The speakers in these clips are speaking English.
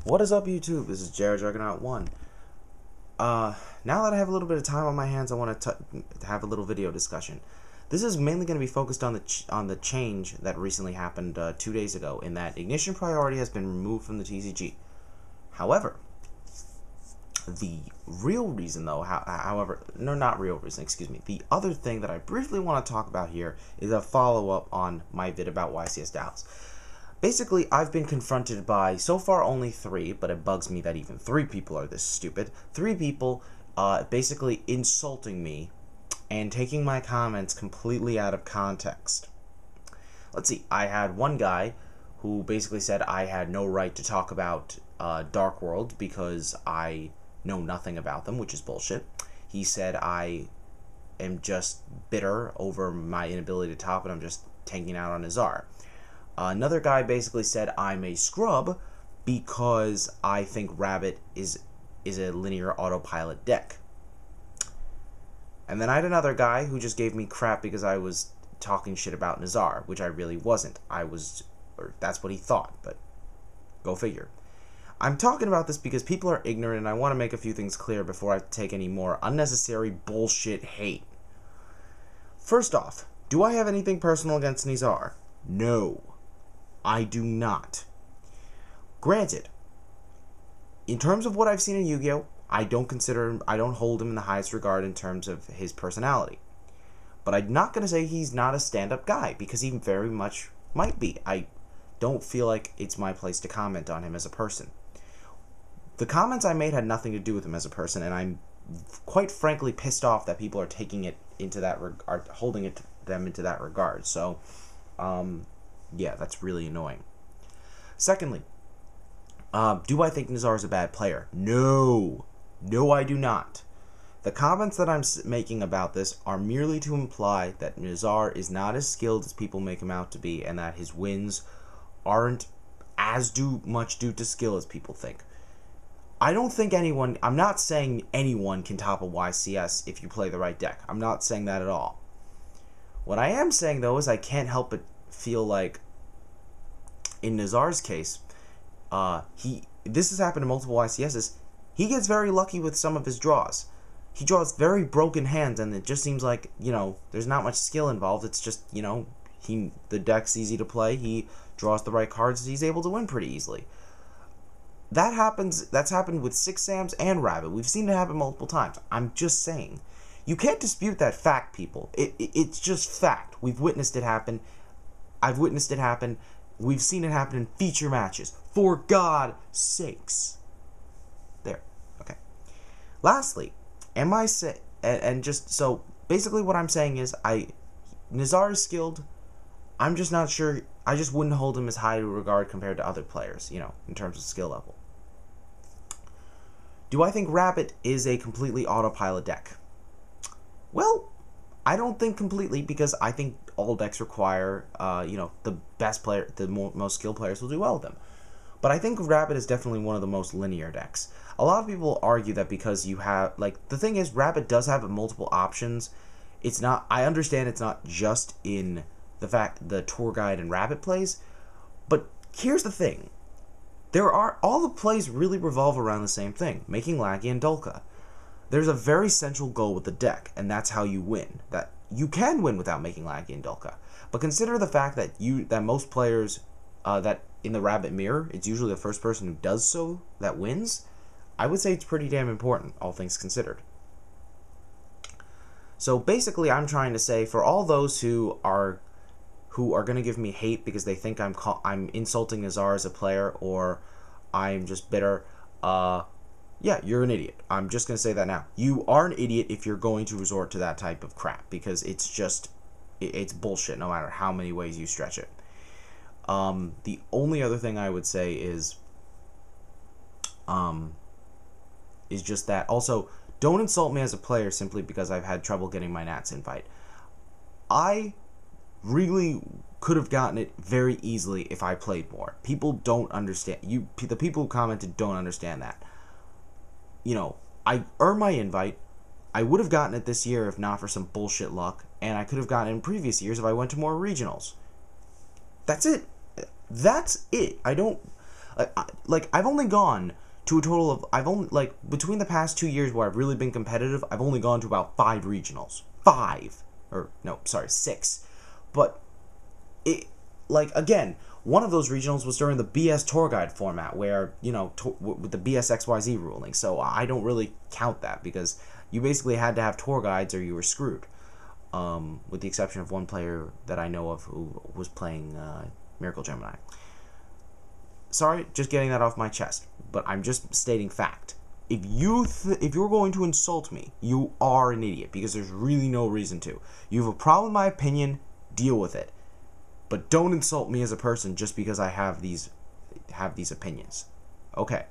What is up, YouTube? This is Jared Juggernaut1. Now that I have a little bit of time on my hands, I want to have a little video discussion. This is mainly going to be focused on the change that recently happened 2 days ago, in that Ignition Priority has been removed from the TCG. However, the real reason, though, not real reason, excuse me, the other thing that I briefly want to talk about here is a follow-up on my vid about YCS Dallas. Basically, I've been confronted by, so far only 3, but it bugs me that even 3 people are this stupid. 3 people basically insulting me and taking my comments completely out of context. Let's see, I had one guy who basically said I had no right to talk about Dark World because I know nothing about them, which is bullshit. He said I am just bitter over my inability to top it, I'm just tanking out on nizar. Another guy basically said I'm a scrub because I think Rabbit is a linear autopilot deck. And then I had another guy who just gave me crap because I was talking shit about nizar, which I really wasn't. Or that's what he thought, but go figure. I'm talking about this because people are ignorant, and I want to make a few things clear before I take any more unnecessary bullshit hate. First off, do I have anything personal against nizar? No. I do not. Granted, in terms of what I've seen in Yu-Gi-Oh, I don't hold him in the highest regard in terms of his personality. But I'm not going to say he's not a stand-up guy, because he very much might be. I don't feel like it's my place to comment on him as a person. The comments I made had nothing to do with him as a person, and I'm quite frankly pissed off that people are taking it into that are holding them into that regard. So, yeah, that's really annoying. Secondly, do I think nizar is a bad player? No. No, I do not. The comments that I'm making about this are merely to imply that nizar is not as skilled as people make him out to be, and that his wins aren't as much due to skill as people think. I'm not saying anyone can top a YCS if you play the right deck. I'm not saying that at all. What I am saying, though, is I can't help but feel like, in nizar's case, this has happened to multiple YCSs, he gets very lucky with some of his draws. He draws very broken hands, and it just seems like, there's not much skill involved. It's just, the deck's easy to play, he draws the right cards, he's able to win pretty easily. That's happened with 6 Sams and Rabbit. We've seen it happen multiple times. I'm just saying. You can't dispute that fact, people. It's just fact. We've witnessed it happen. I've witnessed it happen. We've seen it happen in feature matches. For God's sakes. There. Okay. Lastly, so basically what I'm saying is nizar is skilled. I'm just not sure. I just wouldn't hold him as high in regard compared to other players, in terms of skill level. Do I think Rabbit is a completely autopilot deck? Well, I don't think completely, because I think all decks require, the best player, the most skilled players will do well with them. But I think Rabbit is definitely one of the most linear decks. A lot of people argue that because you have, the thing is, Rabbit does have multiple options. I understand it's not just in the tour guide and Rabbit plays, but here's the thing. All the plays really revolve around the same thing, making Laggy and Dolka. There's a very central goal with the deck, and that's how you win. That you can win without making Laggy and Dolka. But consider the fact that most players, that in the Rabbit mirror, it's usually the first person who does so that wins. I would say it's pretty damn important, all things considered. So basically, I'm trying to say, for all those who are going to give me hate because they think I'm insulting nizar as a player, or I'm just bitter, yeah, you're an idiot. I'm just going to say that now. You are an idiot if you're going to resort to that type of crap, because it's bullshit no matter how many ways you stretch it. The only other thing I would say is just that, also, don't insult me as a player simply because I've had trouble getting my Nats invite. I really could have gotten it very easily if I played more. People don't understand. The people who commented don't understand that. I earned my invite. I would have gotten it this year if not for some bullshit luck, and I could have gotten it in previous years if I went to more regionals. That's it. That's it. Like I've only gone to a total of, I've only, like, between the past 2 years where I've really been competitive, I've only gone to about 5 regionals. 5. Or, no, sorry, 6. But, it, like, again, one of those regionals was during the BS tour guide format where, you know, with the BSXYZ ruling. So I don't really count that because you basically had to have tour guides or you were screwed. With the exception of one player that I know of who was playing Miracle Gemini. Sorry, just getting that off my chest, but I'm just stating fact. If you're going to insult me, you are an idiot because there's really no reason to. You have a problem with my opinion, deal with it. But don't insult me as a person just because I have these opinions. Okay.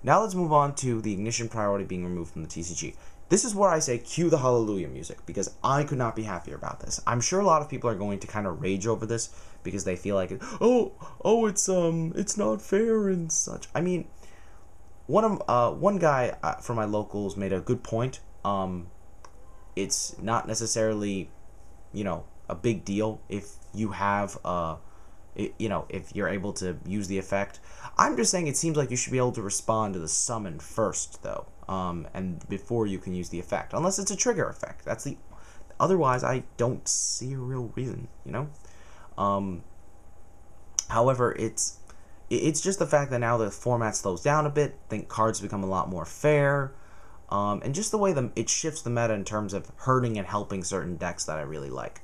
Now let's move on to the ignition priority being removed from the TCG. This is where I say cue the hallelujah music because I could not be happier about this. I'm sure a lot of people are going to kind of rage over this because they feel like, it's not fair and such. I mean, one guy from my locals made a good point. It's not necessarily, you know, a big deal if you have if you're able to use the effect. I'm just saying it seems like you should be able to respond to the summon first, though, and before you can use the effect, unless it's a trigger effect. Otherwise, I don't see a real reason, you know. However, it's just the fact that now the format slows down a bit. I think cards become a lot more fair, and just the way it shifts the meta in terms of hurting and helping certain decks that I really like.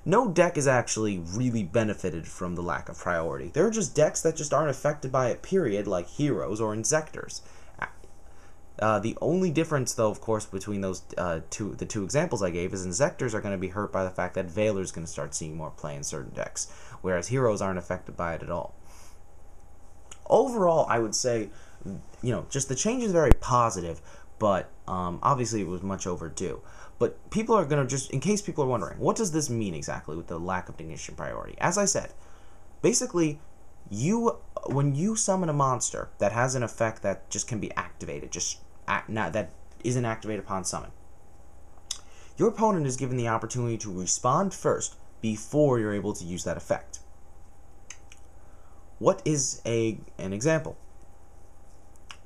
No deck is actually really benefited from the lack of priority. There are just decks that just aren't affected by it, period, like Heroes or Inzectors. The only difference, though, of course, between those the two examples I gave is Inzectors are going to be hurt by the fact that Veiler's going to start seeing more play in certain decks, whereas Heroes aren't affected by it at all. Overall, I would say, you know, just the change is very positive, but obviously it was much overdue. But people are going to just, in case people are wondering, what does this mean exactly with the lack of ignition priority? As I said, basically, when you summon a monster that has an effect that just can be activated, that isn't activated upon summon, your opponent is given the opportunity to respond first before you're able to use that effect. What is an example?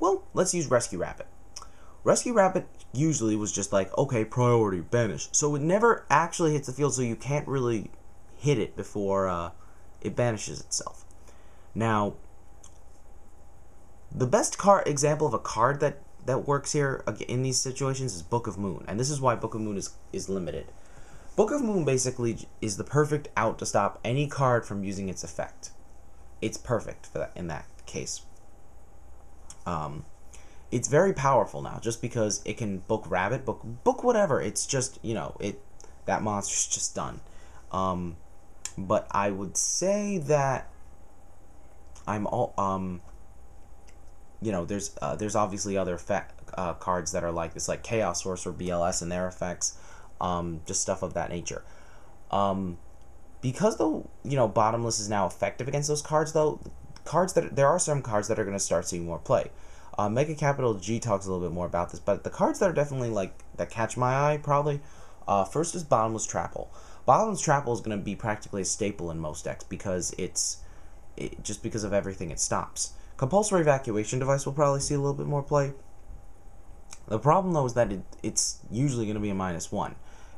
Well, let's use Rescue Rabbit. Rescue Rabbit usually was just like, okay, priority, banish. So it never actually hits the field, so you can't really hit it before it banishes itself. Now, the best example of a card that works here in these situations is Book of Moon, and this is why Book of Moon is limited. Book of Moon basically is the perfect out to stop any card from using its effect. It's perfect for that in that case. It's very powerful now, just because it can book Rabbit, book whatever. It's just, you know, that monster's just done. But I would say that you know, there's obviously other cards that are like this, like Chaos Sorcerer, BLS, and their effects, just stuff of that nature. Because Bottomless is now effective against those cards, though, there are some cards that are going to start seeing more play. Mega Capital G talks a little bit more about this, but the cards that are definitely that catch my eye probably. First is Bottomless Trapple. Bottomless Trapple is going to be practically a staple in most decks because just because of everything it stops. Compulsory Evacuation Device will probably see a little bit more play. The problem though is that it's usually going to be a -1,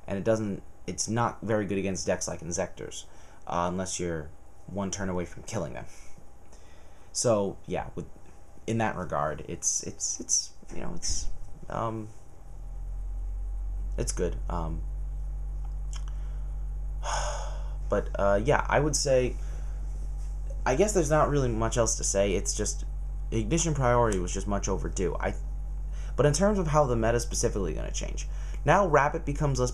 and it's not very good against decks like Inzectors, unless you're one turn away from killing them. So yeah, in that regard, it's good. But yeah, I would say, I guess there's not really much else to say. It's just ignition priority was just much overdue. But in terms of how the meta is specifically going to change, now Rabbit becomes less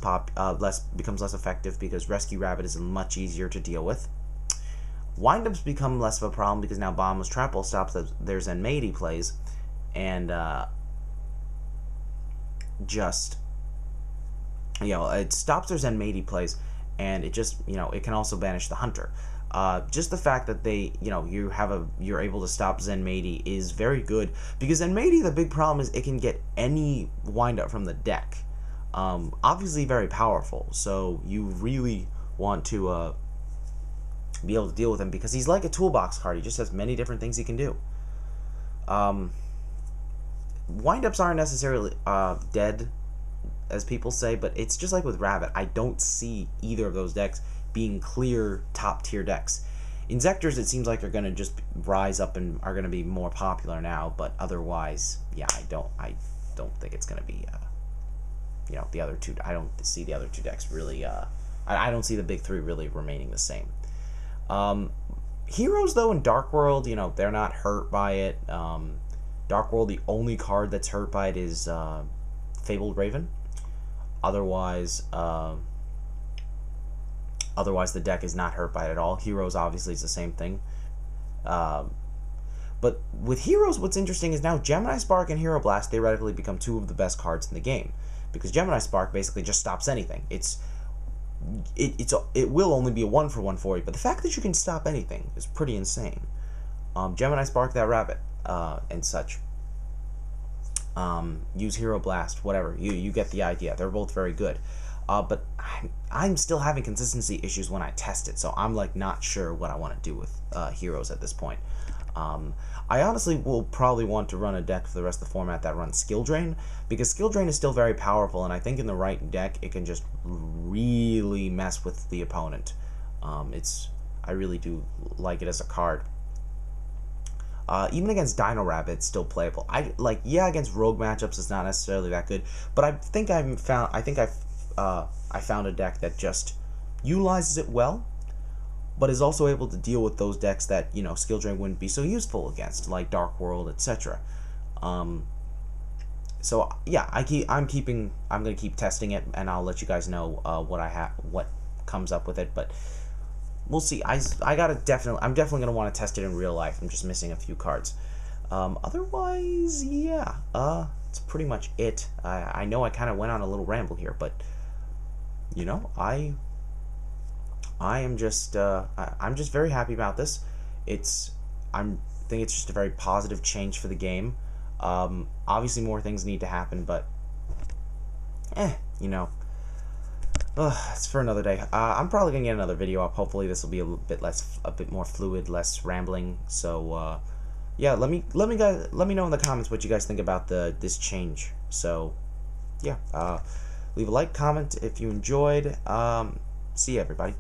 effective because Rescue Rabbit is much easier to deal with. Windups become less of a problem because now Bottomless Trapple stops their Zenmaity plays, and it stops their Zenmaity plays, and it just it can also banish the Hunter. Just the fact that you're able to stop Zenmaity is very good, because Zenmaity, the big problem is it can get any windup from the deck. Obviously very powerful, so you really want to be able to deal with him, because he's like a toolbox card. He just has many different things he can do. Windups aren't necessarily dead, as people say, but it's just like with Rabbit. I don't see either of those decks being clear top tier decks. Inzectors, it seems like, are going to just rise up and are going to be more popular now, but otherwise, yeah, I don't think it's going to be, you know, the other two. I don't see the other two decks really, I don't see the big three really remaining the same. Heroes, though, in Dark World, you know, they're not hurt by it. Dark World, the only card that's hurt by it is Fabled Raven. Otherwise, the deck is not hurt by it at all. Heroes, obviously, is the same thing. But with Heroes, what's interesting is now Gemini Spark and Hero Blast theoretically become two of the best cards in the game, because Gemini Spark basically just stops anything. It will only be a 1-for-1 for you, but the fact that you can stop anything is pretty insane. Gemini Spark that Rabbit and such. Use Hero Blast, whatever. You get the idea. They're both very good. But I'm still having consistency issues when I test it, so I'm like not sure what I want to do with Heroes at this point. I honestly will probably want to run a deck for the rest of the format that runs Skill Drain, because Skill Drain is still very powerful, and I think in the right deck it can just really mess with the opponent. I really do like it as a card. Even against Dino Rabbit, it's still playable. Yeah, against rogue matchups, it's not necessarily that good, but I think I found a deck that just utilizes it well, but is also able to deal with those decks that, you know, Skill Drain wouldn't be so useful against, like Dark World, etc. So yeah, I'm gonna keep testing it, and I'll let you guys know what comes up with it. But we'll see. I'm definitely gonna want to test it in real life. I'm just missing a few cards. Otherwise, yeah, it's pretty much it. I know I kind of went on a little ramble here, but you know, I am just I'm just very happy about this. I think it's just a very positive change for the game. Obviously more things need to happen, but you know, it's for another day. I'm probably gonna get another video up. Hopefully this will be a bit more fluid, less rambling. So yeah, let me know in the comments what you guys think about this change. So yeah, leave a like, comment if you enjoyed. See you, everybody.